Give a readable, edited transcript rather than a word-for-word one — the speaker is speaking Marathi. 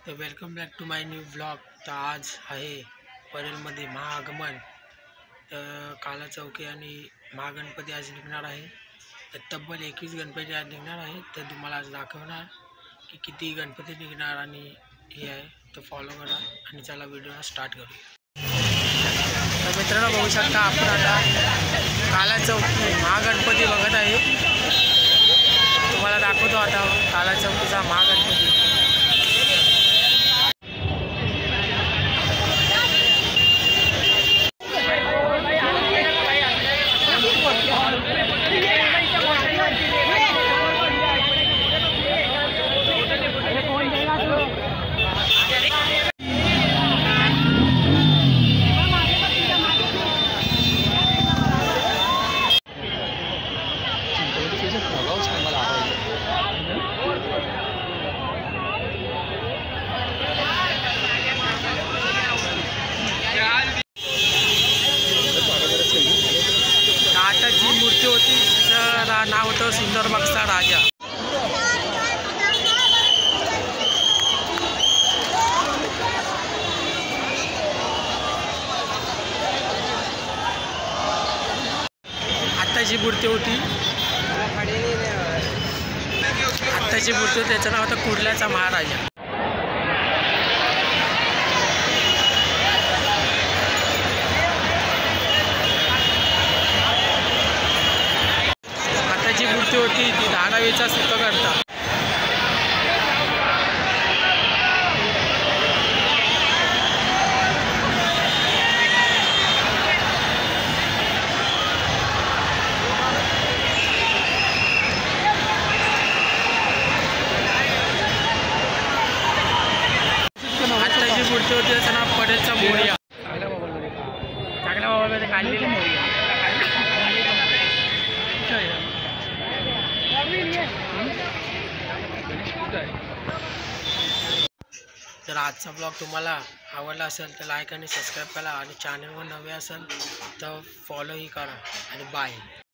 तर welcome back to my new blog. तर आज आहे परेलमध्ये महाआगमन। तर काला चौकी आणि महागणपती आज निघणार आहे। तर तब्बल 21 गणपती आज निघणार आहे। तर तुम्हाला आज दाखवणार की किती गणपती निघणार आणि हे आहे। तर फॉलो करा आणि चला व्हिडिओला स्टार्ट करूया। तर मित्रांनो बघू शकता आपण आता काला चौकी महागणपती बघत आहे। तुम्हाला दाखवतो आता काला चौकीचा महागणपती। आता जी मूर्ती होती तिचं नाव होतं सुंदरबागचा राजा। आत्ताची मूर्ती होती त्याचं नाव होतं कुर्ल्याचा महाराजा। आताची मूर्ती होती ती धारावीचा सुखकर्ता। आताची मूर्ती होती त्याचं नाव पडेलचा मोरया। चांगल्या बाबामध्ये काढलेली मोरया। जर आजचा ब्लॉग तुम्हाला आवडला असेल तर लाईक आणि सबस्क्राईब करा आणि चॅनलवर नवे असेल तर फॉलोही करा आणि बाय।